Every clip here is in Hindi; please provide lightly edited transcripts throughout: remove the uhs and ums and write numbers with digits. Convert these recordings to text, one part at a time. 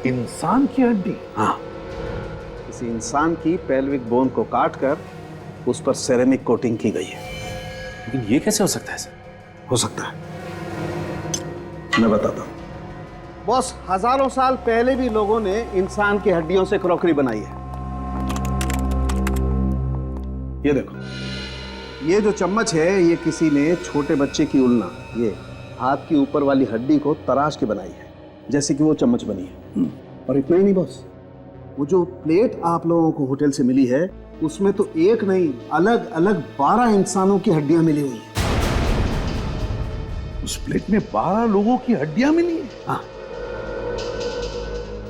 इंसान की हड्डी? हाँ, किसी इंसान की पेल्विक बोन को काटकर उस पर सेरेमिक कोटिंग की गई है। लेकिन ये कैसे हो सकता है सर? हो सकता है, मैं बताता हूं। बॉस, हजारों साल पहले भी लोगों ने इंसान की हड्डियों से क्रॉकरी बनाई है। ये देखो, ये जो चम्मच है ये किसी ने छोटे बच्चे की उल्ना, ये हाथ की ऊपर वाली हड्डी को तराश के बनाई है, जैसे कि वो चम्मच बनी है। और इतना ही नहीं बॉस, वो जो प्लेट आप लोगों को होटल से मिली है उसमें तो एक नहीं, अलग अलग 12 इंसानों की हड्डियां मिली हुई है। उस प्लेट में 12 लोगों की हड्डियां मिली है? हाँ।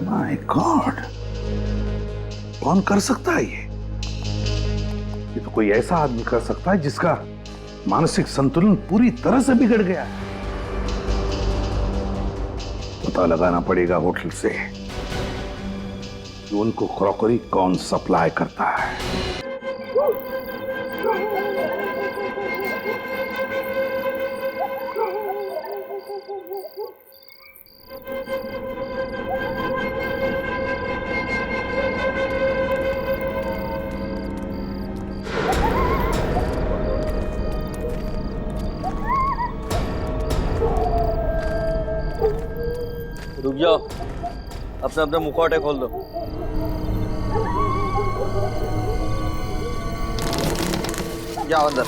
माय गॉड, कौन कर सकता है ये तो कोई ऐसा आदमी कर सकता है जिसका मानसिक संतुलन पूरी तरह से बिगड़ गया है। पता लगाना पड़ेगा होटल से कि उनको क्रॉकरी कौन सप्लाई करता है। रुक जाओ, अपने अपने मुखौटे खोल दो। जाओ अंदर।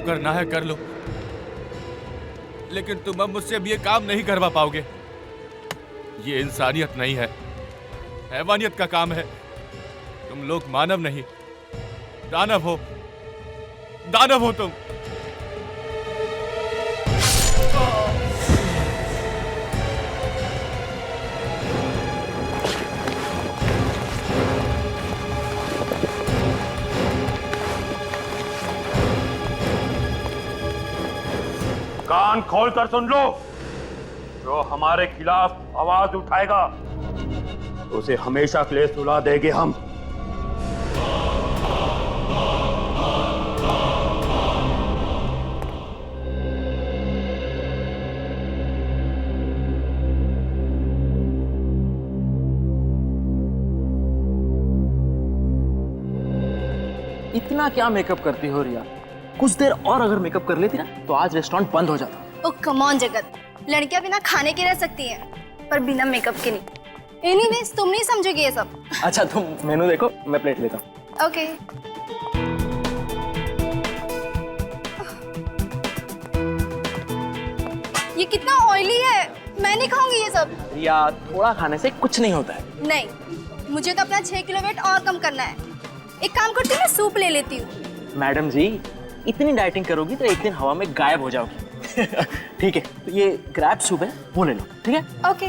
करना है कर लो, लेकिन तुम अब मुझसे अब ये काम नहीं करवा पाओगे। ये इंसानियत नहीं है, हैवानियत का काम है। तुम लोग मानव नहीं, दानव हो। दानव हो तुम। कान खोलकर सुन लो, जो हमारे खिलाफ आवाज उठाएगा उसे हमेशा के लिए सुला देंगे हम। इतना क्या मेकअप करती हो रिया? कुछ देर और अगर मेकअप कर लेती ना तो आज रेस्टोरेंट बंद हो जाता। ओह कम ऑन जगत, लड़कियां बिना खाने के रह सकती हैं पर बिना मेकअप के नहीं। एनीवेज तुम नहीं समझोगे ये सब। अच्छा तुम मेनू देखो, मैं प्लेट लेता हूँ। ओके। ये कितना ऑयली है, मैं नहीं खाऊंगी ये सब। रिया, थोड़ा खाने से कुछ नहीं होता है। नहीं, मुझे तो अपना 6 किलो वेट और कम करना है। एक काम करती हूँ, मैं सूप ले लेती हूँ। मैडम जी, इतनी डाइटिंग करोगी तो एक दिन हवा में गायब हो जाओगी। ठीक है, तो ये क्रैब सूप है, वो ले लो। ठीक है? ओके।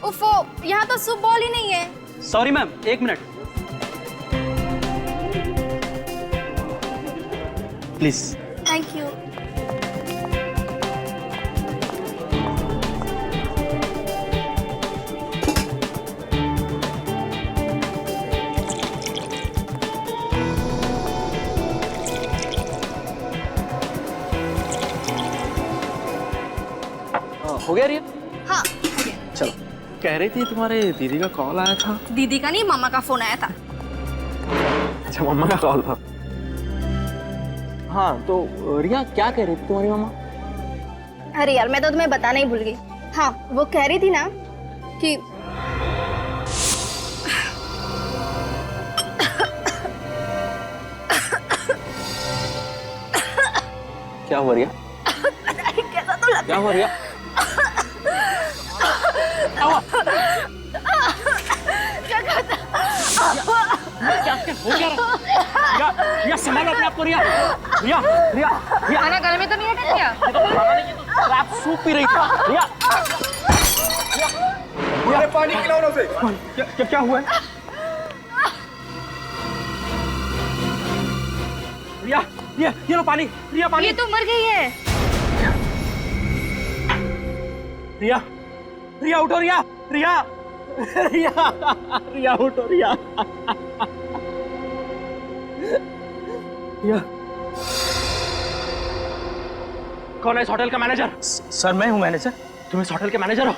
उफो, यहाँ तो सूप बॉल ही नहीं है। सॉरी मैम, एक मिनट प्लीज। Thank you. हो गया रिया? हाँ हो गया। चलो, कह रही थी तुम्हारे दीदी का कॉल आया था। दीदी का नहीं, मामा का फोन आया था। अच्छा, मम्मा का कॉल था। हाँ तो रिया, क्या कह रही थी तुम्हारी मामा? अरे यार, मैं तो तुम्हें बताना ही भूल गई। हाँ, वो कह रही थी ना कि क्या हुआ रिया? कैसा तो लगता क्या हुआ रिया? क्या आखिर हो क्या रहा है? रिया, रिया संभालो अपने आप को, रिया, रिया, रिया, रिया। खाना गले में तो नहीं अटक गया? खाना नहीं, ये तो क्रैब सूप पी रही थी। रिया, रिया, पानी खिलाओ ना उसे। क्या हुआ है? रिया, रिया, ये लो पानी, रिया पानी। ये तो मर गई है। रिया, रिया उठो, रिया, रिया, रिया, रिया उठो, रिया, रिया। कौन है इस होटल का मैनेजर? सर मैं हूँ मैनेजर। तुम इस होटल के मैनेजर हो?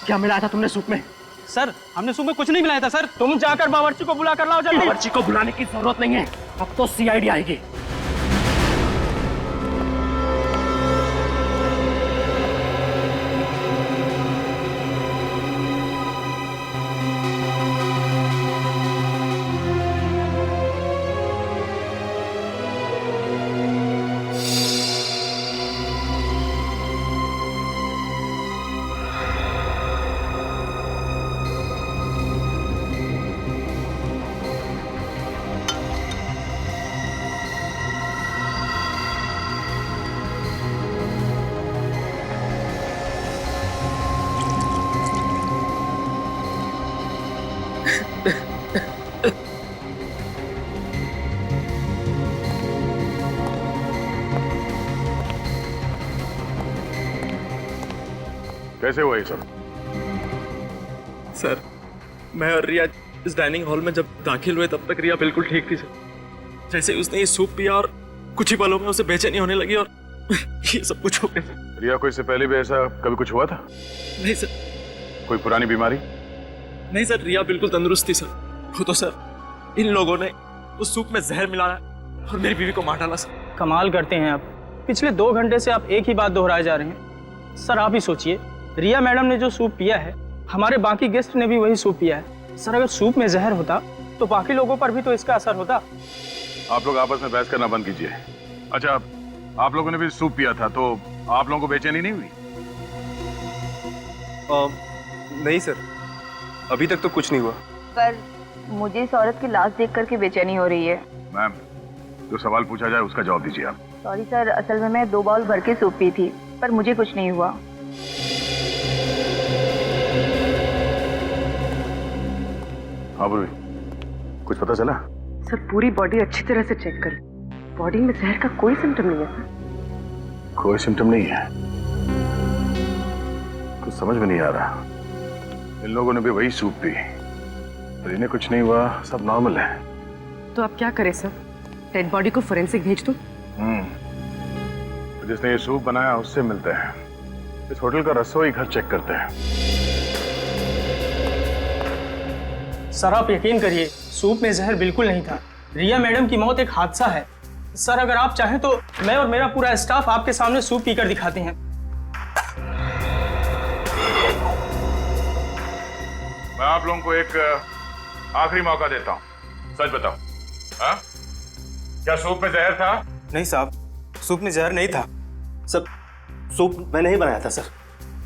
क्या मिलाया था तुमने सूप में? सर हमने सूप में कुछ नहीं मिलाया था सर। तुम जाकर बावर्ची को बुला कर लाओ जल्दी। बावर्ची को बुलाने की जरूरत नहीं है, अब तो सीआईडी आएगी। कैसे हुआ ये सब? सर मैं और रिया इस डाइनिंग हॉल में जब दाखिल हुए तब तक रिया बिल्कुल ठीक थी सर। जैसे ही उसने ये सूप पिया और कुछ ही पलों में उसे बेचैनी होने लगी और ये सब कुछ हो गया। रिया को इससे पहले भी ऐसा कभी कुछ हुआ था? नहीं सर। कोई पुरानी बीमारी? नहीं सर, रिया बिल्कुल तंदुरुस्त थी सर। वो तो सर इन लोगों ने उस सूप में जहर मिलाया और मेरी बीवी को मार डाला सर। कमाल करते हैं आप। पिछले 2 घंटे से आप एक ही बात दोहराए जा रहे हैं। सर आप ही सोचिए, रिया मैडम ने जो सूप पिया है, हमारे बाकी गेस्ट ने भी वही सूप पिया है। सर अगर सूप में जहर होता तो बाकी लोगों पर भी तो इसका असर होता। आप लोग आपस में बहस करना बंद कीजिए। अच्छा, आप लोगों ने भी सूप पिया था तो आप लोगों को बेचैनी नहीं हुई? नहीं सर, अभी तक तो कुछ नहीं हुआ। पर मुझे इस औरत की लाश देख करके बेचैनी हो रही है। मैम, जो सवाल पूछा जाए उसका जवाब दीजिए आप। सॉरी सर, असल में मैं 2 बाउल भर के सूप पी थी, पर मुझे कुछ नहीं हुआ। हाँ बुरी, कुछ पता चला? सर पूरी बॉडी अच्छी तरह से चेक कर, बॉडी में जहर का कोई सिम्टम नहीं है सर। कोई सिम्टम नहीं है? कुछ समझ में नहीं आ रहा। इन लोगों ने भी वही सूप पी और इन्हें कुछ नहीं हुआ, सब नॉर्मल है। तो अब क्या करें सर? डेड बॉडी को फोरेंसिक भेज दूं? तो जिसने ये सूप बनाया उससे मिलते हैं। इस होटल का रसोई घर चेक करते हैं। सर आप यकीन करिए, सूप में जहर बिल्कुल नहीं था। रिया मैडम की मौत एक हादसा है। सर अगर आप चाहें तो मैं और मेरा पूरा स्टाफ आपके सामने सूप पीकर दिखाते हैं। मैं आप लोगों को एक आखिरी मौका देता हूँ, सच बताओ, हाँ? क्या सूप में जहर था? नहीं साहब, सूप में जहर नहीं था। सर सूप मैंने ही बनाया था सर।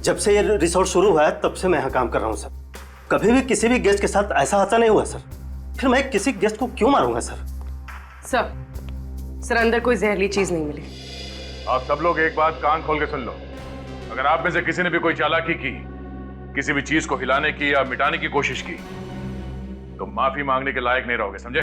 जब से ये रिसोर्ट शुरू हुआ है तब से मैं यहाँ काम कर रहा हूँ सर। कभी भी किसी भी गेस्ट के साथ ऐसा हादसा नहीं हुआ सर। फिर मैं किसी गेस्ट को क्यों मारूंगा सर? सर अंदर कोई जहरीली चीज नहीं मिली। आप सब लोग एक बात कान खोल के सुन लो। अगर आप में से किसी ने भी कोई चालाकी की, किसी भी चीज को हिलाने की या मिटाने की कोशिश की, तो माफी मांगने के लायक नहीं रहोगे, समझे?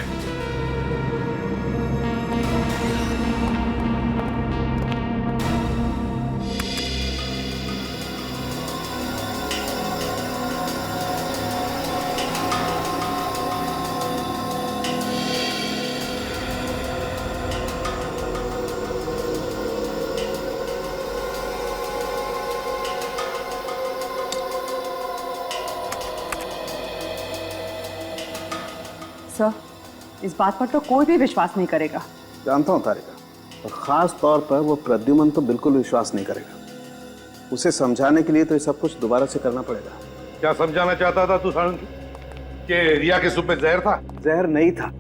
सर इस बात पर तो कोई भी विश्वास नहीं करेगा। जानता हूँ तारिका, और खास तौर पर वो प्रद्युमन तो बिल्कुल विश्वास नहीं करेगा। उसे समझाने के लिए तो ये सब कुछ दोबारा से करना पड़ेगा। क्या समझाना चाहता था तू सारंग कि रिया के सूप में जहर था? जहर नहीं था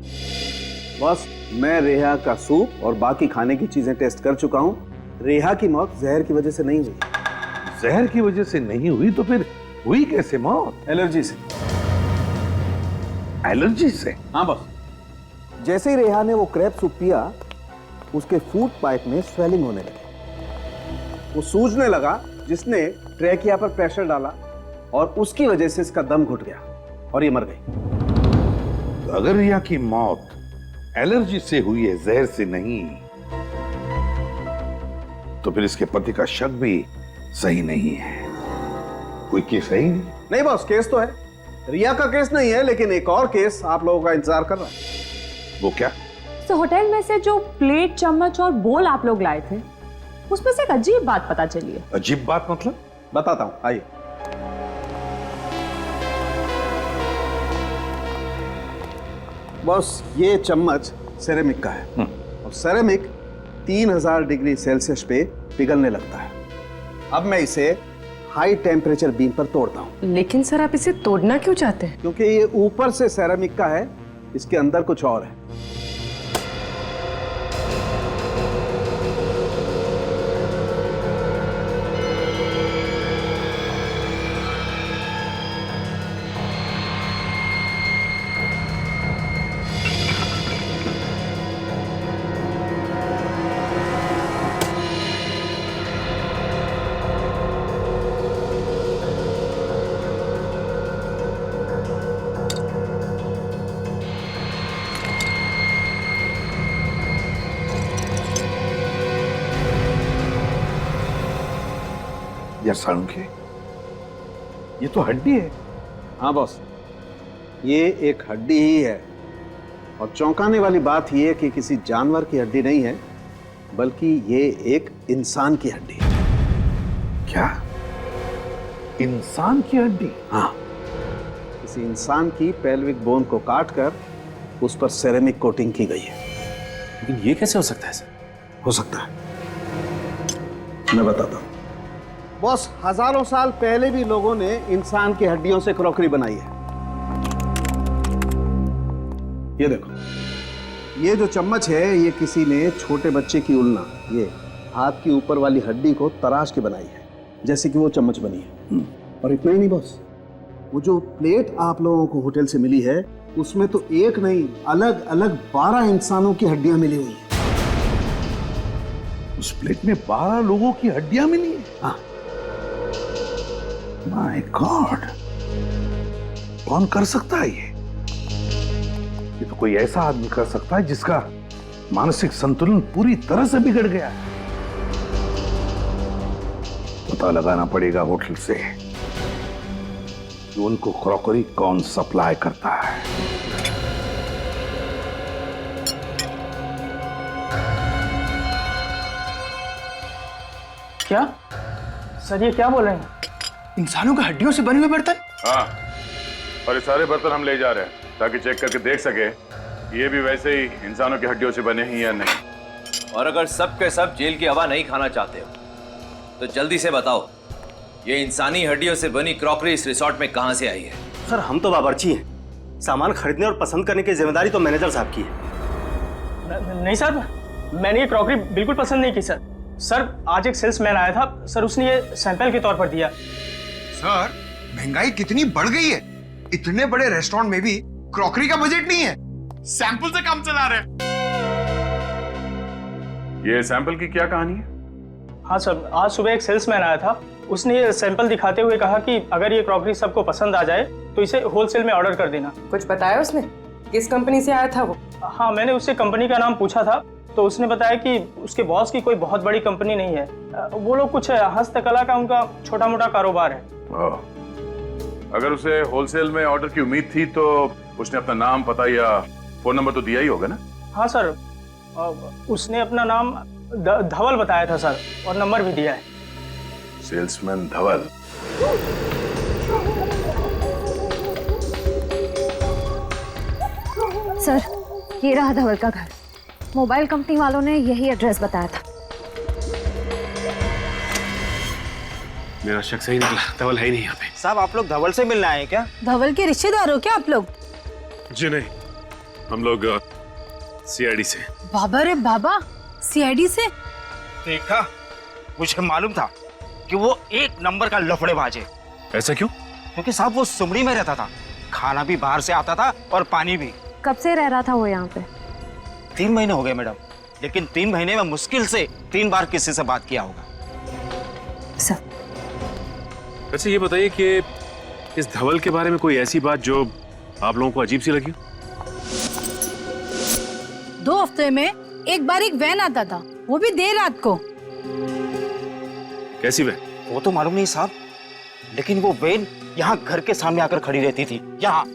बॉस। मैं रेहा का सूप और बाकी खाने की चीजें टेस्ट कर चुका हूँ। रेहा की मौत जहर की वजह से नहीं हुई। जहर की वजह से नहीं हुई तो फिर हुई कैसे मौत? एलर्जी से। एलर्जी से? हाँ बॉस। जैसे ही रेहा ने वो क्रैब सूप पिया, उसके फूड पाइप में स्वेलिंग होने लगी। वो सूजने लगा, जिसने ट्रैकिया पर प्रेशर डाला और उसकी वजह से इसका दम घुट गया और ये मर गई। तो अगर रिया की मौत एलर्जी से हुई है, जहर से नहीं, तो फिर इसके पति का शक भी सही नहीं है। कोई केस है ही नहीं बॉस, केस तो है। रिया का केस नहीं है, लेकिन एक और केस आप लोगों का इंतजार कर रहा है। वो क्या? तो होटल में से जो प्लेट, चम्मच और बोल आप लोग लाए थे, उसमें से एक अजीब बात पता चली है। अजीब बात मतलब? बताता हूं, आइए। बॉस, ये चम्मच सेरेमिक का है और सेरेमिक 3000 डिग्री सेल्सियस पे पिघलने लगता है। अब मैं इसे हाई टेम्परेचर बीम पर तोड़ता हूं। लेकिन सर, आप इसे तोड़ना क्यों चाहते हैं? क्योंकि ये ऊपर से सेरेमिक का है, इसके अंदर कुछ और है। या सालुंखे, ये तो हड्डी है। हाँ बॉस, ये एक हड्डी ही है और चौंकाने वाली बात यह है कि किसी जानवर की हड्डी नहीं है, बल्कि ये एक इंसान की हड्डी है। क्या? इंसान की हड्डी? हाँ, किसी इंसान की पेल्विक बोन को काटकर उस पर सेरेमिक कोटिंग की गई है। लेकिन ये कैसे हो सकता है सर? हो सकता है, मैं बताता हूं। बॉस, हजारों साल पहले भी लोगों ने इंसान की हड्डियों से क्रॉकरी बनाई है। ये देखो, ये जो चम्मच है, ये किसी ने छोटे बच्चे की उल्ना, ये हाथ की ऊपर वाली हड्डी को तराश के बनाई है, जैसे कि वो चम्मच बनी है। और इतना ही नहीं बॉस, वो जो प्लेट आप लोगों को होटल से मिली है, उसमें तो एक नहीं, अलग अलग 12 इंसानों की हड्डियां मिली हुई है। उस प्लेट में 12 लोगों की हड्डियां मिली है? हाँ। माय गॉड, कौन कर सकता है ये? ये तो कोई ऐसा आदमी कर सकता है जिसका मानसिक संतुलन पूरी तरह से बिगड़ गया है। पता लगाना पड़ेगा होटल से कि उनको क्रॉकरी कौन सप्लाई करता है। क्या सर, ये क्या बोल रहे हैं? इंसानों की हड्डियों से बने हुए बर्तन? हाँ, और ये सारे बर्तन हम ले जा रहे हैं ताकि चेक करके देख सके ये भी वैसे ही इंसानों की हड्डियों से बने हैं या नहीं। और अगर सब के सब जेल की हवा नहीं खाना चाहते हो तो जल्दी से बताओ, ये इंसानी हड्डियों से बनी क्रॉकरी इस रिसोर्ट में कहां से आई है? सर, हम तो बावर्ची हैं। सामान खरीदने और पसंद करने की जिम्मेदारी तो मैनेजर साहब की है। नहीं सर, मैंने ये क्रॉकरी बिल्कुल पसंद नहीं की सर। सर, आज एक सेल्समैन आया था सर, उसने ये सैंपल के तौर पर दिया। सर, महंगाई कितनी बढ़ गई है। इतने बड़े रेस्टोरेंट में भी क्रॉकरी का बजट नहीं है, सैंपल से काम चला रहे हैं। ये सैंपल की क्या कहानी है? हाँ सर, आज सुबह एक सेल्समैन आया था, उसने ये सैंपल दिखाते हुए कहा कि अगर ये क्रॉकरी सबको पसंद आ जाए तो इसे होलसेल में ऑर्डर कर देना। कुछ बताया उसने? किस कंपनी से आया था वो? हाँ, मैंने उससे कंपनी का नाम पूछा था तो उसने बताया कि उसके बॉस की कोई बहुत बड़ी कंपनी नहीं है, वो लोग कुछ हस्तकला का उनका छोटा मोटा कारोबार है। अगर उसे होलसेल में ऑर्डर की उम्मीद थी तो उसने अपना नाम, पता या फोन नंबर तो दिया ही होगा ना? हाँ सर, उसने अपना नाम धवल बताया था सर, और नंबर भी दिया है। सेल्समैन धवल? सर, ये रहा धवल का घर। मोबाइल कंपनी वालों ने यही एड्रेस बताया था। मेरा शक सही निकला, धवल है ही नहीं यहाँ पे। साहब, आप लोग धवल से मिलने आए हैं क्या? धवल के रिश्तेदार हो क्या आप लोग? जी नहीं, हम लोग सीआईडी से। बाबा रे बाबा, सीआईडी से? देखा, मुझे मालूम था कि वो एक नंबर का लफड़ेबाज है। ऐसा क्यों? क्योंकि साहब वो सुमड़ी में रहता था खाना भी बाहर से आता था और पानी भी। कब से रह रहा था वो यहाँ पे? 3 महीने हो गए मैडम, लेकिन 3 महीने में मुश्किल से 3 बार किसी से बात किया होगा। वैसे ये बताइए कि इस धवल के बारे में कोई ऐसी बात जो आप लोगों को अजीब सी लगी? 2 हफ्ते में एक बार एक वैन आता था, वो भी देर रात को। कैसी वैन? वो तो मालूम नहीं साहब, लेकिन वो वैन यहाँ घर के सामने आकर खड़ी रहती थी। यहाँ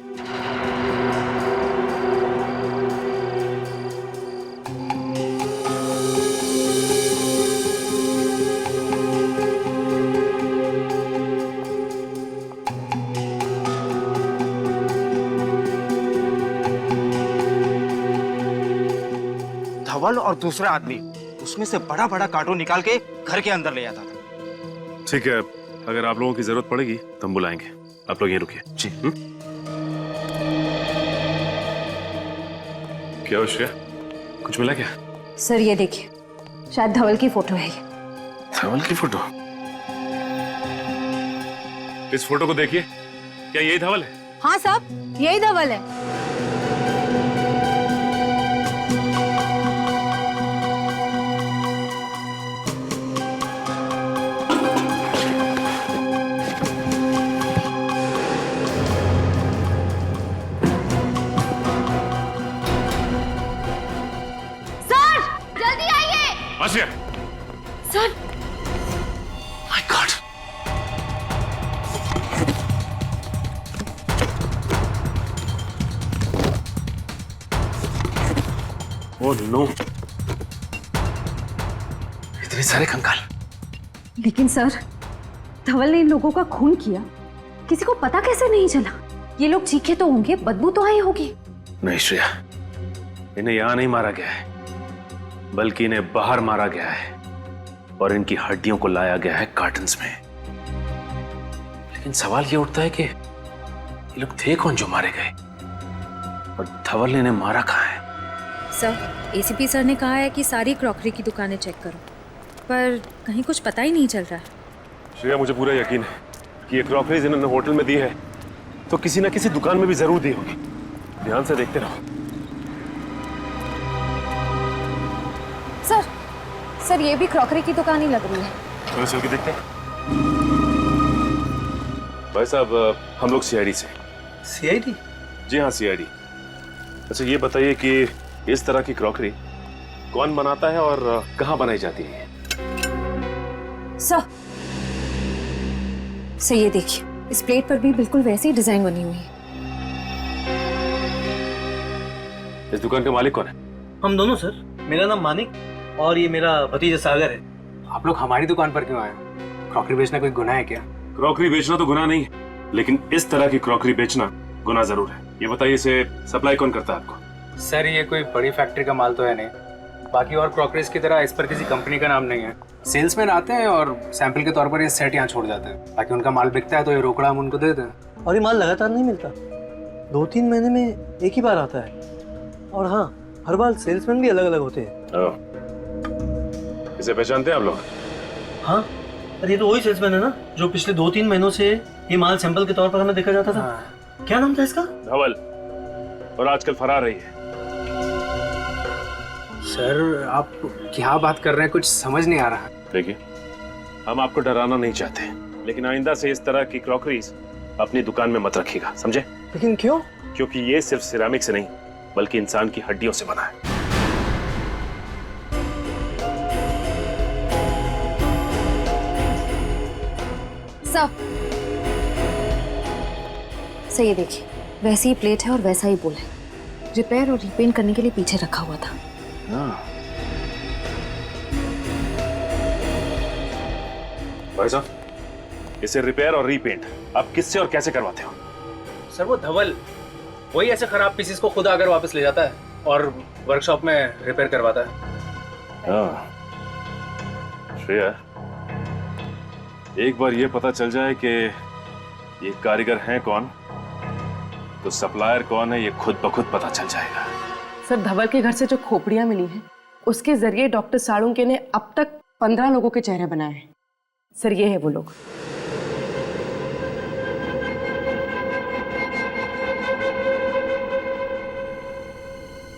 धवल और दूसरा आदमी उसमें से बड़ा बड़ा कार्टून निकाल के घर के अंदर ले जाता था। ठीक है, अगर आप लोगों की जरूरत पड़ेगी तो हम बुलाएंगे। आप लोग यहीं रुकिए। जी। क्या हो श्रेया, कुछ मिला क्या? सर ये देखिए, शायद धवल की फोटो है ये। धवल की फोटो? इस फोटो को देखिए, क्या यही धवल है? हाँ साहब, यही धवल है। Asia! Sir! My God! Oh no! इतने सारे कंकाल। लेकिन सर, धवल ने इन लोगों का खून किया, किसी को पता कैसे नहीं चला? ये लोग चीखे तो होंगे, बदबू तो आई होगी। नहीं श्रेया, इन्हें यहां नहीं मारा गया है, बल्कि इन्हें बाहर मारा गया है और इनकी हड्डियों को लाया गया है कार्टन्स में। लेकिन सवाल ये उठता है कि ये लोग थे कौन जो मारे गए, और धवल ने इन्हें मारा कहाँ है? सर, एसीपी सर ने कहा है कि सारी क्रॉकरी की दुकानें चेक करो, पर कहीं कुछ पता ही नहीं चल रहा है। श्रेया, मुझे पूरा यकीन है कि ये क्रॉकरीज इन्होंने होटल में दी है तो किसी न किसी दुकान में भी जरूर दी होगी। ध्यान से देखते रहो। सर ये भी क्रॉकरी की दुकान ही लग रही है। चलो चल के देखते हैं। भाई साहब, हम लोग सीआईडी से। सीआईडी? जी हाँ, सीआईडी। अच्छा ये बताइए कि इस तरह की क्रॉकरी कौन बनाता है और कहाँ बनाई जाती है? सर ये देखिए, इस प्लेट पर भी बिल्कुल वैसी ही डिजाइन बनी हुई है। इस दुकान का मालिक कौन है? हम दोनों सर। मेरा नाम मानिक और ये मेरा भतीजा सागर है। आप लोग हमारी दुकान पर क्यों आए? क्रॉकरी बेचना कोई गुनाह है क्या? क्रॉकरी बेचना तो गुनाह नहीं है, लेकिन इस तरह की क्रॉकरी बेचना गुनाह जरूर है। ये बताइए, इसे सप्लाई कौन करता है आपको? सर ये कोई बड़ी फैक्ट्री का माल तो है नहीं, बाकी और क्रॉकरीज की तरह इस पर किसी कंपनी का नाम नहीं है। सेल्समैन आते हैं और सैंपल के तौर पर ये सेट यहाँ छोड़ जाते हैं, बाकी उनका माल बिकता है तो ये रोकड़ा हम उनको देते हैं। और ये माल लगातार नहीं मिलता, 2-3 महीने में एक ही बार आता है। और हाँ, हर बार सेल्समैन भी अलग अलग होते हैं। इसे पहचानते हैं आप लोग? हाँ, अरे ये तो वही सेल्समैन है ना जो पिछले 2-3 महीनों से ये माल सैंपल के तौर पर हमें देखा जाता था। क्या नाम था इसका? धवल, और आजकल फरार रही है। सर आप क्या बात कर रहे हैं, कुछ समझ नहीं आ रहा। देखिए, हम आपको डराना नहीं चाहते, लेकिन आइंदा से इस तरह की क्रॉकरीज अपनी दुकान में मत रखिएगा, समझे? लेकिन क्यों? क्योंकि ये सिर्फ सिरामिक से नहीं बल्कि इंसान की हड्डियों से बना है। सर ये देखिए, वैसी ही प्लेट है और वैसा ही बोल है। रिपेयर और रीपेंट करने के लिए पीछे रखा हुआ था। भाई साहब, इसे रिपेयर और रीपेंट आप किससे और कैसे करवाते हो? सर वो धवल वही ऐसे खराब पीसेस को खुद आकर वापस ले जाता है और वर्कशॉप में रिपेयर करवाता है। श्रेया, एक बार ये पता चल जाए कि ये कारीगर हैं कौन, तो सप्लायर कौन है ये खुद ब खुद पता चल जाएगा। सर, धवल के घर से जो खोपड़ियां मिली हैं, उसके जरिए डॉक्टर साळुंके ने अब तक 15 लोगों के चेहरे बनाए हैं। सर ये है वो लोग।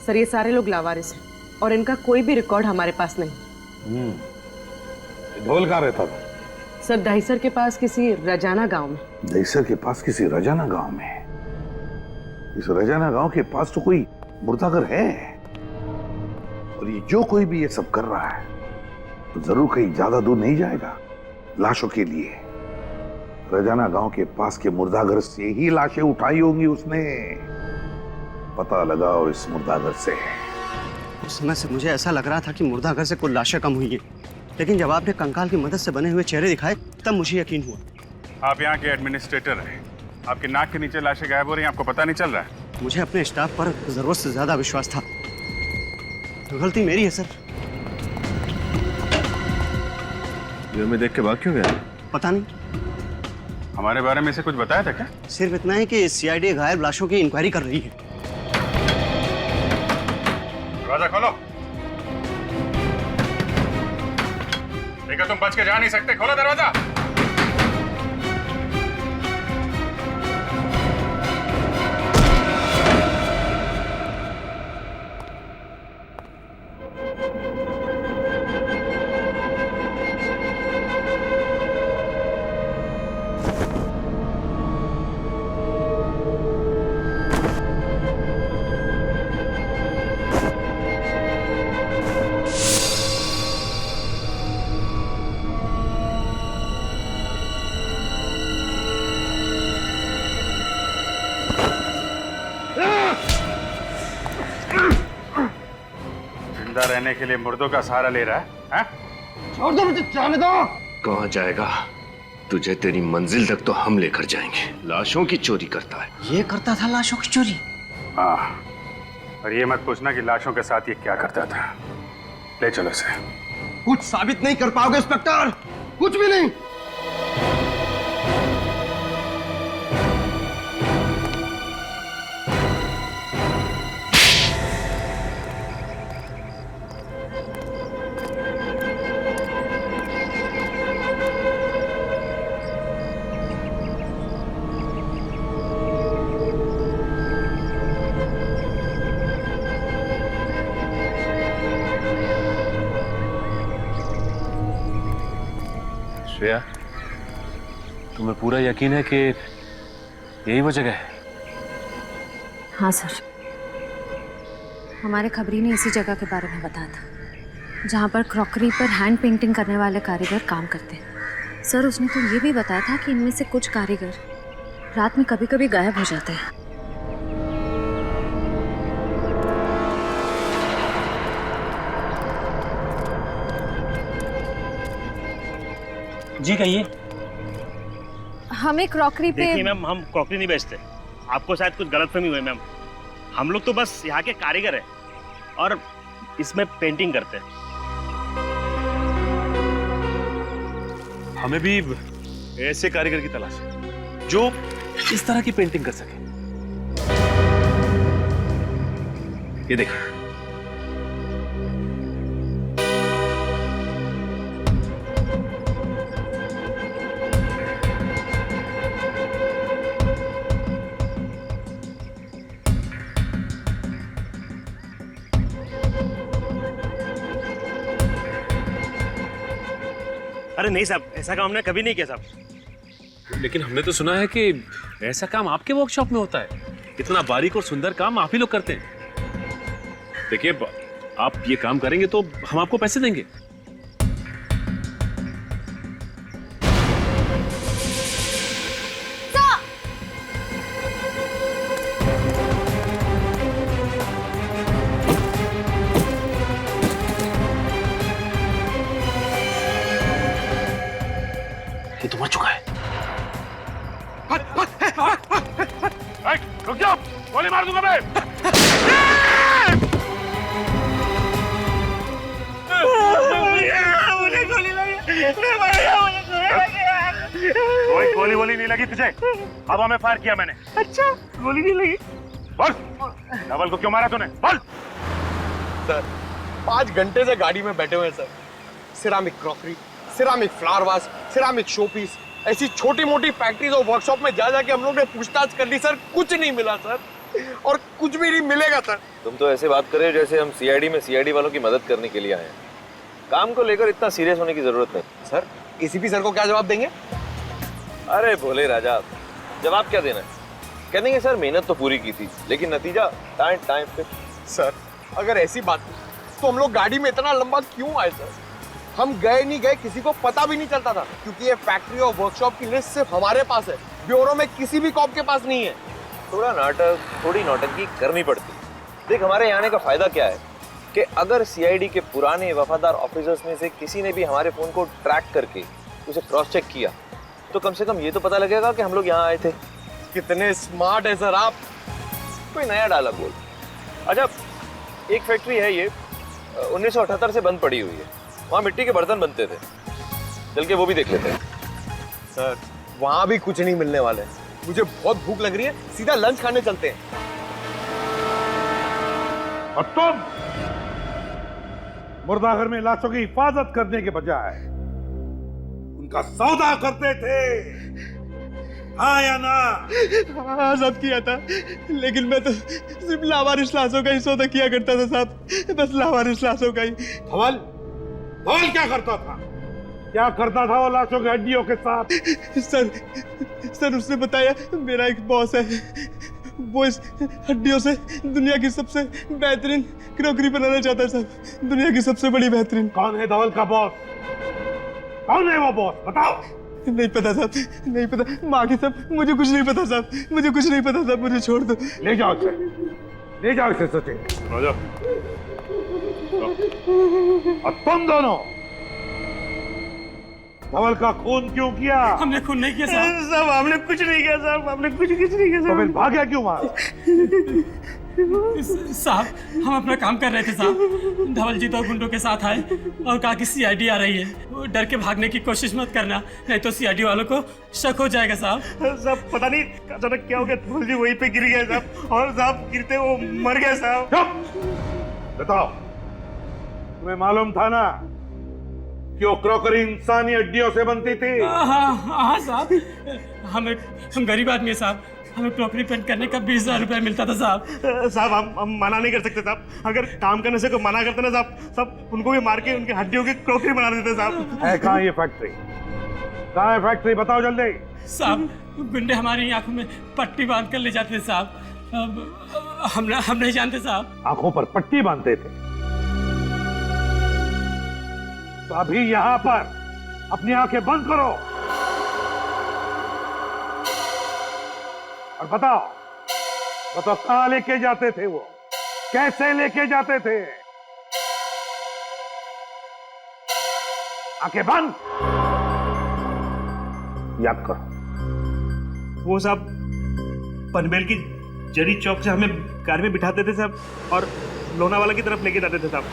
सर ये सारे लोग लावारिस हैं और इनका कोई भी रिकॉर्ड हमारे पास नहीं। धवल कहाँ रहता था? सर दहीसर के पास किसी रजाना गांव में। दहीसर के पास किसी रजाना गांव में? इस रजाना गांव के पास तो कोई मुर्दाघर है, और ये जो कोई भी ये सब कर रहा है तो जरूर कहीं ज्यादा दूर नहीं जाएगा लाशों के लिए। रजाना गांव के पास के मुर्दाघर से ही लाशें उठाई होंगी उसने। पता लगा और इस मुर्दाघर से। उस समय से मुझे ऐसा लग रहा था कि मुर्दाघर से कुछ लाशें कम हुई है, लेकिन जब आपने कंकाल की मदद से बने हुए चेहरे दिखाए तब मुझे यकीन हुआ। आप यहाँ के एडमिनिस्ट्रेटर हैं, आपके नाक के नीचे लाशें गायब हो रही हैं, आपको पता नहीं चल रहा है? मुझे अपने स्टाफ पर जरूरत से ज्यादा विश्वास था, तो गलती मेरी है सर। ये मैं देख के भाग क्यों गया? पता नहीं। हमारे बारे में से कुछ बताया था क्या? सिर्फ इतना है कि सीआईडी गायब लाशों की इंक्वायरी कर रही है। दरवाजा खोलो। देखो तुम बच के जा नहीं सकते, खोलो दरवाजा। रहने के लिए मुर्दों का सहारा ले रहा है? छोड़ दो मुझे, जाने दो। कहाँ जाएगा? तुझे तेरी मंजिल तक तो हम लेकर जाएंगे। लाशों की चोरी करता है। ये करता था लाशों की चोरी? हाँ, और ये मत पूछना कि लाशों के साथ ये क्या करता था। ले चलो इसे। कुछ साबित नहीं कर पाओगे इंस्पेक्टर, कुछ भी नहीं। श्रेया, तुम्हें पूरा यकीन है कि यही वो जगह है? हाँ सर, हमारे खबरी ने इसी जगह के बारे में बताया था जहाँ पर क्रॉकरी पर हैंड पेंटिंग करने वाले कारीगर काम करते हैं। सर उसने तो ये भी बताया था कि इनमें से कुछ कारीगर रात में कभी कभी गायब हो जाते हैं। जी कहिए। हमें क्रॉकरी पे। देखिए मैम, हम क्रॉकरी नहीं बेचते, आपको शायद कुछ गलतफहमी हुई मैम। हम लोग तो बस यहाँ के कारीगर हैं और इसमें पेंटिंग करते हैं। हमें भी ऐसे कारीगर की तलाश है जो इस तरह की पेंटिंग कर सके। ये देखिए, अरे नहीं साहब, ऐसा काम हमने कभी नहीं किया साहब। लेकिन हमने तो सुना है कि ऐसा काम आपके वर्कशॉप में होता है। इतना बारीक और सुंदर काम आप ही लोग करते हैं। देखिए, आप ये काम करेंगे तो हम आपको पैसे देंगे। ये तो मर चुका है। रुक जाओ, गोली मार दूंगा मैं। मुझे गोली लगी, कोई गोली वोली नहीं लगी तुझे, हवा में फायर किया मैंने। अच्छा, गोली नहीं लगी। बोल, धवल को क्यों मारा तूने? बोल। सर 5 घंटे से गाड़ी में बैठे हुए sir. Ceramic crockery, ceramic flower vase, ceramic showpiece, ऐसी छोटी मोटी फैक्ट्रीज और वर्कशॉप में जा जाके हम लोग ने पूछताछ कर ली सर, कुछ नहीं मिला सर। और कुछ भी नहीं मिलेगा सर। तुम तो ऐसे बात कर रहे हो जैसे हम सीआईडी में सीआईडी वालों की मदद करने के लिए आए हैं। काम को लेकर इतना सीरियस होने की जरूरत नहीं। सर एसीपी सर को क्या जवाब देंगे? अरे भोले राजा, जवाब क्या देना है? कह देंगे सर मेहनत तो पूरी की थी लेकिन नतीजा टाइम पे। सर अगर ऐसी बात तो हम लोग गाड़ी में इतना लंबा क्यों आए सर? हम गए नहीं गए किसी को पता भी नहीं चलता था, क्योंकि ये फैक्ट्री और वर्कशॉप की लिस्ट सिर्फ हमारे पास है, ब्यूरो में किसी भी कॉप के पास नहीं है। थोड़ा नाटक, थोड़ी नौटंकी करनी पड़ती। देख हमारे यहाँ आने का फायदा क्या है कि अगर सीआईडी के पुराने वफादार ऑफिसर्स में से किसी ने भी हमारे फोन को ट्रैक करके उसे क्रॉस चेक किया तो कम से कम ये तो पता लगेगा कि हम लोग यहाँ आए थे। कितने स्मार्ट है सर आप। कोई नया डायलॉग बोल। अच्छा, एक फैक्ट्री है ये 1978 से बंद पड़ी हुई है, वहाँ मिट्टी के बर्तन बनते थे, चल के वो भी देख लेते हैं। सर वहाँ भी कुछ नहीं मिलने वाले, मुझे बहुत भूख लग रही है, सीधा लंच खाने चलते हैं। और तुम मुर्दाघर में लाशों की हिफाजत करने के बजाय उनका सौदा करते थे, हाँ या ना? हाँ सब किया था, लेकिन मैं तो सिर्फ लावारिस लाशों का ही सौदा किया करता था साहब, बस लावारिस लाशों का ही। धवल क्या करता था? क्या करता था वो लाशों की हड्डियों के साथ? सर उसने बताया मेरा एक बॉस है, वो इस हड्डियों से दुनिया की सबसे बेहतरीन क्रॉकरी बनाना चाहता है साहब, दुनिया की सबसे बड़ी बेहतरीन। कौन है धवल का बॉस? कौन है वो बॉस? बताओ। नहीं पता साहब, नहीं पता। माँ की सब मुझे कुछ नहीं पता साहब, मुझे कुछ नहीं पता साहब, मुझे छोड़ दो। ले जाओ इसे सचिन। और तुम दोनों धवल का खून क्यों किया? हमने खून नहीं किया साहब, हमने कुछ नहीं किया साहब, हमने कुछ नहीं किया तो फिर भाग्य क्यों मारा? साहब हम अपना काम कर रहे थे साहब, धवल जी तो गुंडों के साथ आए और कहा कि सीआईडी आ रही है, वो डर के भागने की कोशिश मत करना, नहीं तो सीआईडी वालों को शक हो जाएगा साहब। साहब पता नहीं अचानक क्या हो गया, धवल जी वहीं पे गिर गए साहब, और साहब गिरते वो मर गए साहब। बताओ, तुम्हें मालूम था ना कि वो क्रॉकरी इंसानी हड्डियों से बनती थी? हाँ साहब, हम गरीब आदमी है साहब, हमें क्रॉकरी पेंट करने का 20,000 रुपया मिलता था साहब। साहब हम मना नहीं कर सकते साहब, अगर काम करने से कोई मना करते ना साहब उनको भी मार के उनकी हड्डियों की क्रॉकरी बना देते साहब। है कहाँ ये फैक्ट्री? कहाँ है फैक्ट्री? बताओ जल्दी। साहब गुंडे हमारी आंखों में पट्टी बांध कर ले जाते थे साहब, हम नहीं जानते साहब। आंखों पर पट्टी बांधते थे? तो अभी यहाँ पर अपनी आंखें बंद करो और बताओ कहां लेके जाते थे वो? कैसे लेके जाते थे? आंखें बंद। याद करो। वो साहब पनवेल की जरी चौक से हमें कार में बिठाते थे साहब और लोनावाला की तरफ लेके जाते थे साहब।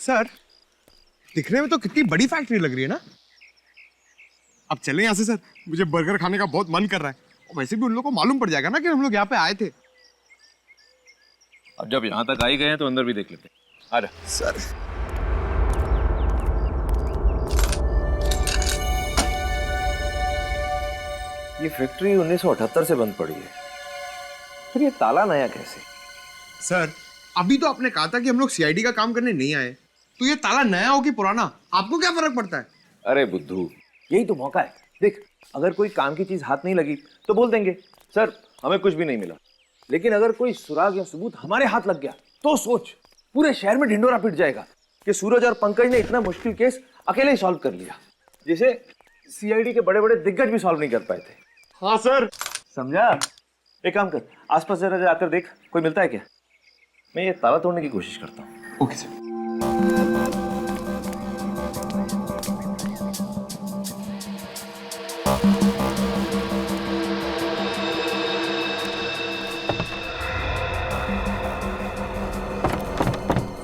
सर दिखने में तो कितनी बड़ी फैक्ट्री लग रही है ना। अब चलें यहाँ से सर, मुझे बर्गर खाने का बहुत मन कर रहा है, और वैसे भी उन लोगों को मालूम पड़ जाएगा ना कि हम लोग यहाँ पे आए थे। अब जब यहाँ तक आ ही गए हैं तो अंदर भी देख लेते हैं। आ जा सर। ये फैक्ट्री 1978 से बंद पड़ी है, फिर ये ताला नया कैसे? सर अभी तो आपने कहा था कि हम लोग सीआईडी का काम करने नहीं आए, तो ये ताला नया हो कि पुराना, आपको क्या फर्क पड़ता है? अरे बुद्धू, यही तो मौका है। देख अगर कोई काम की चीज हाथ नहीं लगी तो बोल देंगे सर हमें कुछ भी नहीं मिला, लेकिन अगर कोई सुराग या सबूत हमारे हाथ लग गया तो सोच, पूरे शहर में ढिंडोरा पिट जाएगा कि सूरज और पंकज ने इतना मुश्किल केस अकेले ही सॉल्व कर लिया, जिसे सीआईडी के बड़े बड़े दिग्गज भी सॉल्व नहीं कर पाए थे। हाँ सर। समझा? एक काम कर, आसपास जरा जाकर देख कोई मिलता है क्या। मैं ये ताला तोड़ने की कोशिश करता हूँ। Okay sir.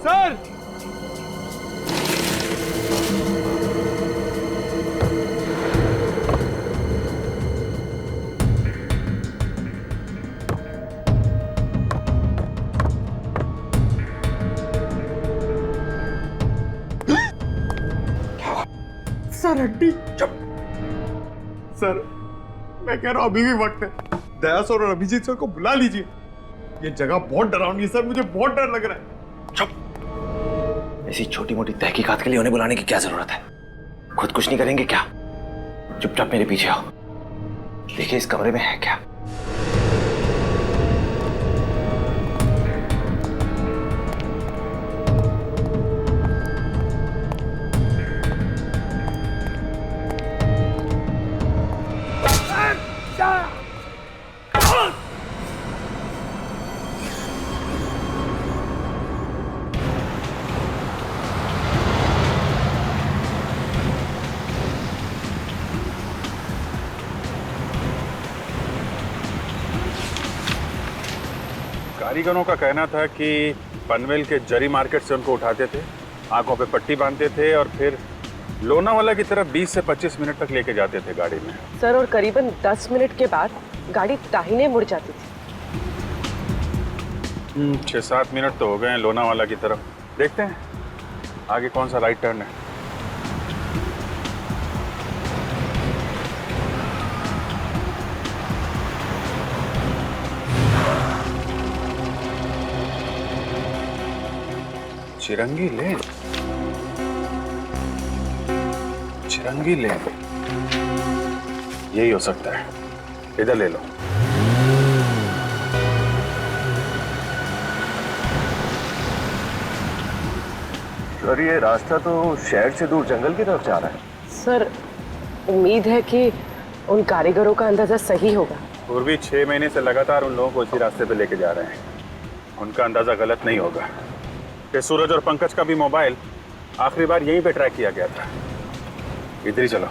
सर सर हड्डी। चुप। सर मैं कह रहा हूं अभी भी वक्त है, दया सर और अभिजीत सर को बुला लीजिए। ये जगह बहुत डरावनी है सर, मुझे बहुत डर लग रहा है। चुप। ऐसी छोटी मोटी तहकीकात के लिए उन्हें बुलाने की क्या जरूरत है? खुद कुछ नहीं करेंगे क्या? चुपचाप मेरे पीछे आओ, देखिए इस कमरे में है क्या। कारीगरों का कहना था कि पनवेल के जरी मार्केट से उनको उठाते थे, आंखों पे पट्टी बांधते थे और फिर लोनावाला की तरफ 20 से 25 मिनट तक लेके जाते थे गाड़ी में। सर, और करीबन 10 मिनट के बाद गाड़ी दाहिने मुड़ जाती थी। 6-7 मिनट तो हो गए हैं लोनावाला की तरफ। देखते हैं आगे कौन सा राइट टर्न है। चिरंगी लेन, चिरंगी लेन, यही हो सकता है। इधर ले लो। सर ये रास्ता तो शहर से दूर जंगल की तरफ जा रहा है। सर, उम्मीद है कि उन कारीगरों का अंदाजा सही होगा। पूर्वी 6 महीने से लगातार उन लोगों को इसी रास्ते पे लेके जा रहे हैं। उनका अंदाजा गलत नहीं होगा कि सूरज और पंकज का भी मोबाइल आखिरी बार यहीं पे ट्रैक किया गया था। इधर ही चलो।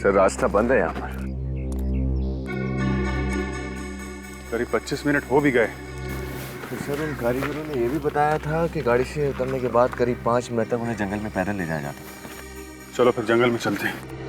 सर रास्ता बंद है यहाँ पर। करीब 25 मिनट हो भी गए। तो सर उन कारीगरों ने ये भी बताया था कि गाड़ी से उतरने के बाद करीब 5 मिनट तक उन्हें जंगल में पैदल ले जाया जाता। चलो फिर जंगल में चलते हैं।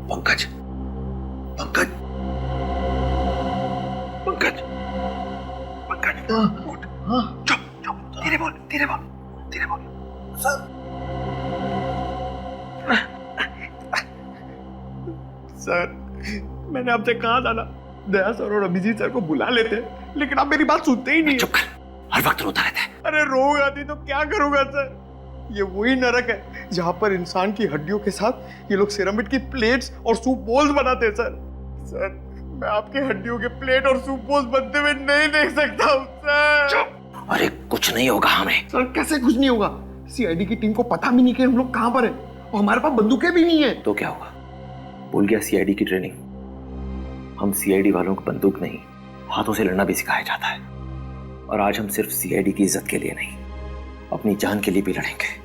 पंकज, पंकज, पंकज, पंकज, उठ। चुप, चुप, धीरे बोल, धीरे बोल, धीरे बोल। सर, सर मैंने आपसे कहा था ना, दया सर और अभिजीत सर को बुला लेते, लेकिन आप मेरी बात सुनते ही नहीं। चुप कर, हर वक्त रोता रहता है। अरे रोग आती तो क्या करूंगा सर? ये वही नरक है जहाँ पर इंसान की हड्डियों के साथ ये लोग सिरामिड की प्लेट्स और सूप बोल्स बनाते हैं सर। सर मैं आपके हड्डियों के प्लेट और सूप बोल्स बनते हुए नहीं देख सकता हूँ सर। अरे कुछ नहीं होगा हमें। सर कैसे कुछ नहीं होगा? सीआईडी की टीम को पता भी नहीं कि हम लोग कहाँ पर हैं और हमारे पास बंदूकें भी नहीं है। तो क्या होगा? भूल गया सीआईडी की ट्रेनिंग? हम सीआईडी वालों को बंदूक नहीं, हाथों से लड़ना भी सिखाया जाता है। और आज हम सिर्फ सीआईडी की इज्जत के लिए नहीं, अपनी जान के लिए भी लड़ेंगे।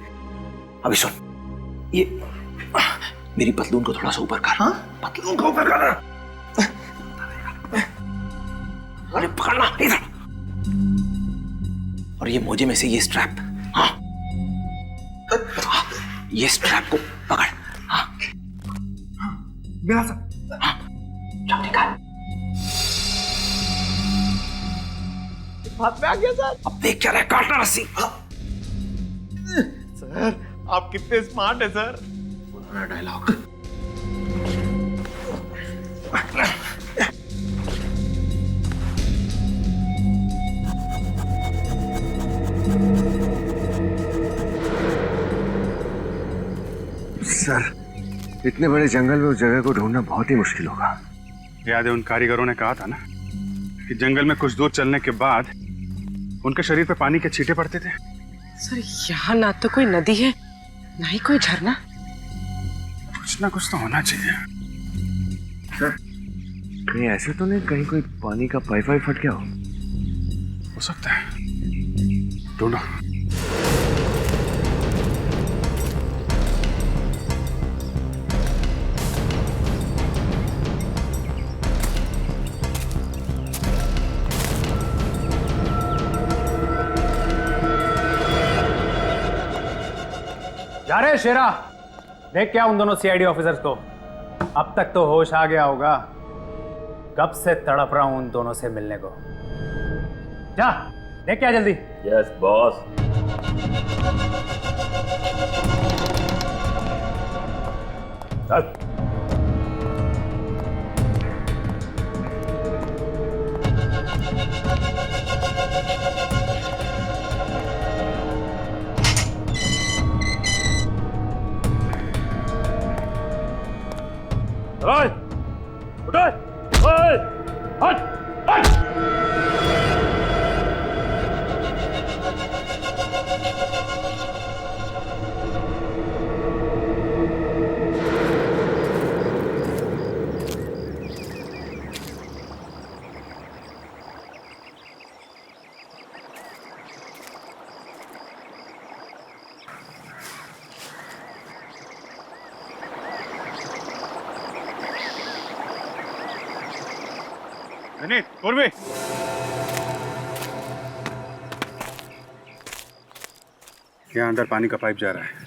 अभी सुन, ये मेरी पतलून को थोड़ा सा ऊपर कर। हाँ? पतलून को ऊपर कर। अरे पकड़ना इधर। और ये मोजे में से ये स्ट्रैप, हाँ, ये स्ट्रैप को पकड़। हाँ, मेरा सर। हाँ, चल निकाल। हाथ में आ गया सर। अब देख क्या रहा है, काटना रस्सी। सर आप कितने स्मार्ट है सर। पुराना डायलॉग। सर, इतने बड़े जंगल में उस जगह को ढूंढना बहुत ही मुश्किल होगा। याद है उन कारीगरों ने कहा था ना कि जंगल में कुछ दूर चलने के बाद उनके शरीर पे पानी के छींटे पड़ते थे। सर यहाँ ना तो कोई नदी है ना ही कोई झरना। कुछ ना कुछ तो होना चाहिए। सर कहीं ऐसे तो नहीं कहीं कोई पानी का पाइप वाइप फट गया हो सकता है, ढूंढो। जा रहे शेरा, देख क्या उन दोनों सीआईडी ऑफिसर्स को। अब तक तो होश आ गया होगा, कब से तड़प रहा हूं उन दोनों से मिलने को। जा देख क्या जल्दी। Yes boss. चल। ओए, उठो, ओए, हट, हट। विनीत, पूर्वी। यहाँ अंदर पानी का पाइप जा रहा है।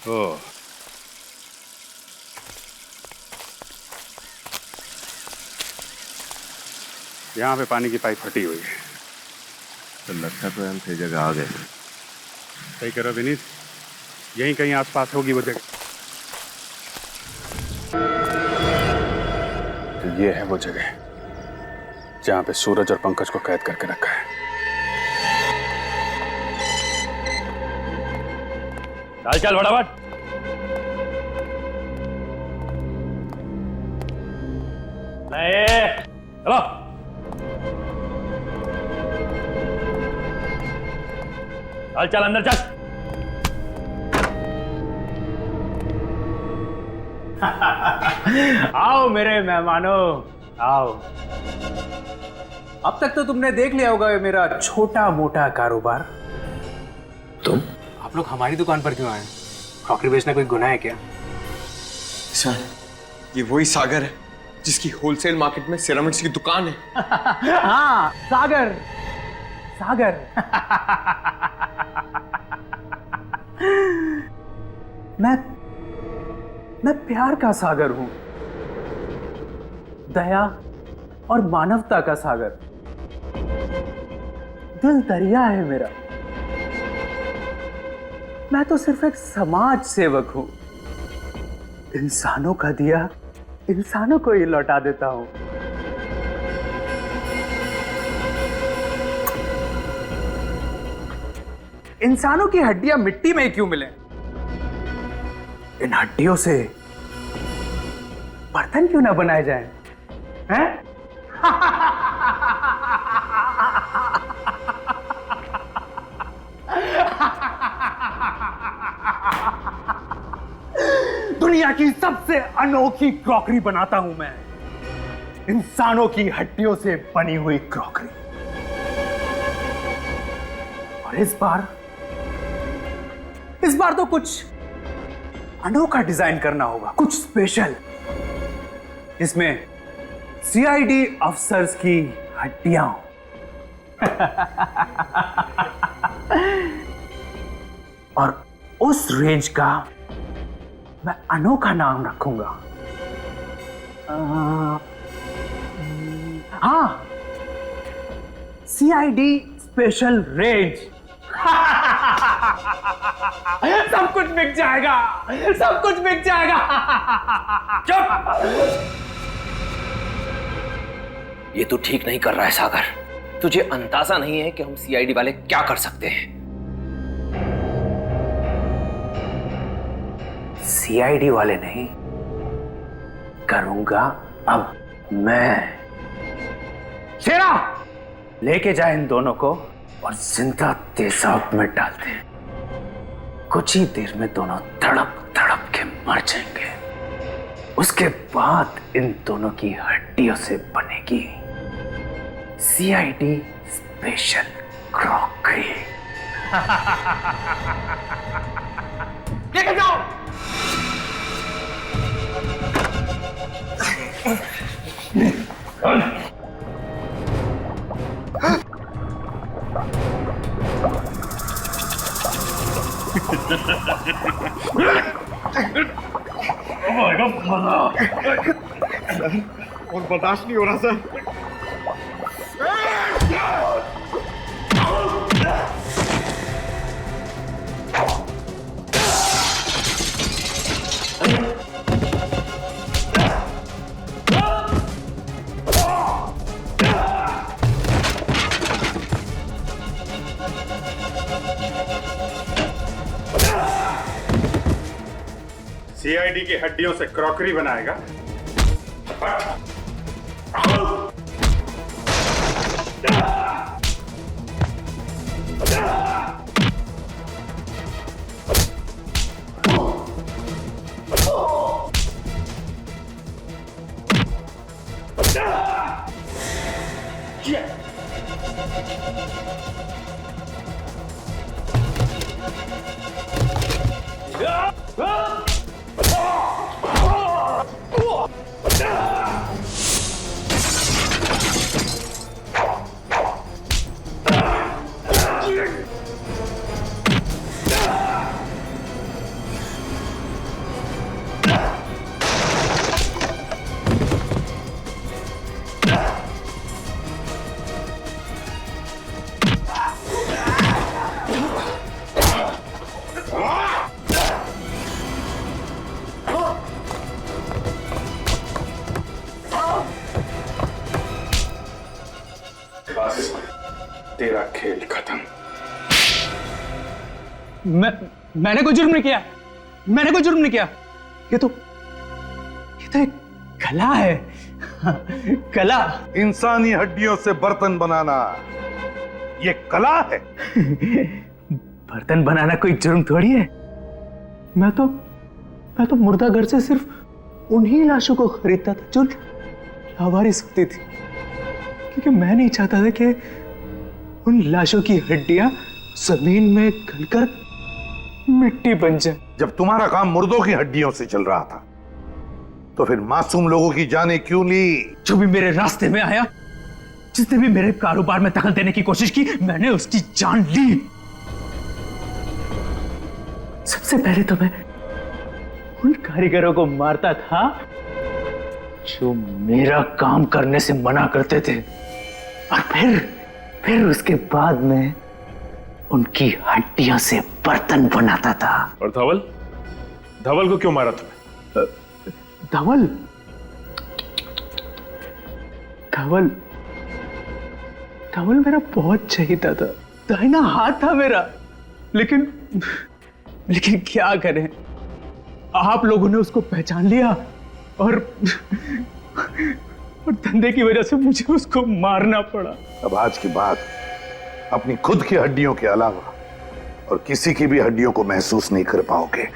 ओह, यहाँ पे पानी की पाइप फटी हुई है। तो लगता तो हम सही जगह आ गए। सही करो विनीत, यहीं कहीं आसपास होगी वो जगह। तो ये है वो जगह जहाँ पे सूरज और पंकज को कैद करके रखा है। चल चल फटाफट। चलो। चल चल अंदर चल। आओ मेरे मेहमानों, आओ। अब तक तो तुमने देख लिया होगा मेरा छोटा मोटा कारोबार। तुम? आप लोग हमारी दुकान पर क्यों आए? क्रॉकरी बेचना कोई गुनाह है क्या? सर ये वही सागर है जिसकी होलसेल मार्केट में सिरामिक्स की दुकान है। हाँ सागर, सागर। मैं प्यार का सागर हूं, दया और मानवता का सागर। दिल दरिया है मेरा। मैं तो सिर्फ एक समाज सेवक हूं। इंसानों का दिया इंसानों को ही लौटा देता हूं। इंसानों की हड्डियां मिट्टी में क्यों मिले? इन हड्डियों से बर्तन क्यों ना बनाए जाएं? हैं? दुनिया की सबसे अनोखी क्रॉकरी बनाता हूं मैं, इंसानों की हड्डियों से बनी हुई क्रॉकरी। और इस बार तो कुछ अनोखा डिजाइन करना होगा, कुछ स्पेशल, जिसमें सीआईडी अफसर्स की हड्डियां हो। और उस रेंज का मैं अनोखा नाम रखूंगा। हाँ, सीआईडी स्पेशल रेंज। सब कुछ बिक जाएगा, सब कुछ बिक जाएगा। चुप! ये तू ठीक नहीं कर रहा है सागर। तुझे अंदाजा नहीं है कि हम सीआईडी वाले क्या कर सकते हैं। सीआईडी वाले नहीं, करूंगा अब मैं। शेरा, लेके जाए इन दोनों को और जिंदा तेजाब में डाल दे। कुछ ही देर में दोनों तड़प तड़प के मर जाएंगे। उसके बाद इन दोनों की हड्डियों से बनेगी सीआईडी स्पेशल क्रॉकरी। लेके जाओ। और बर्दाश्त नहीं हो रहा सर। सीआईडी की हड्डियों से क्रॉकरी बनाएगा। तेरा खेल खत्म। मैंने कोई जुर्म नहीं किया, मैंने कोई जुर्म नहीं किया। ये तो एक कला है। कला। इंसानी हड्डियों से बर्तन बनाना ये कला है। बर्तन बनाना कोई जुर्म थोड़ी है। मैं तो मुर्दा घर से सिर्फ उन्हीं लाशों को खरीदता था जो लावारिस होती थी, क्योंकि मैं नहीं चाहता था कि उन लाशों की हड्डियां जमीन में गलकर मिट्टी बन जाए। जब तुम्हारा काम मुर्दों की हड्डियों से चल रहा था तो फिर मासूम लोगों की जानें क्यों ली? जो भी मेरे रास्ते में आया, जिसने भी मेरे कारोबार में दखल देने की कोशिश की, मैंने उसकी जान ली। सबसे पहले तो मैं उन कारीगरों को मारता था जो मेरा काम करने से मना करते थे, और फिर उसके बाद में उनकी हड्डियों से बर्तन बनाता था। और धवल को क्यों मारा तुमने? धवल मेरा बहुत चहीता था, दाहिना हाथ था मेरा। लेकिन क्या करें, आप लोगों ने उसको पहचान लिया और धंधे की वजह से मुझे उसको मारना पड़ा। अब आज के बाद अपनी खुद की हड्डियों के अलावा और किसी की भी हड्डियों को महसूस नहीं कर पाओगे।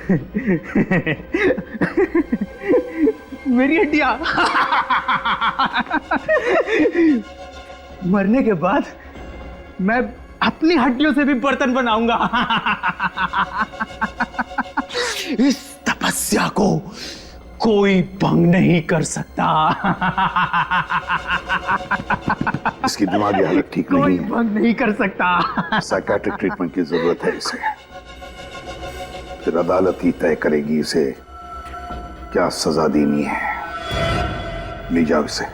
मेरी हड्डियां मरने के बाद मैं अपनी हड्डियों से भी बर्तन बनाऊंगा। इस तपस्या को कोई भंग नहीं कर सकता। इसकी दिमागी हालत ठीक नहीं कोई है, भंग नहीं कर सकता। साइकेट्रिक ट्रीटमेंट की जरूरत है इसे। फिर अदालत ही तय करेगी इसे क्या सजा देनी है। ले जाओ इसे,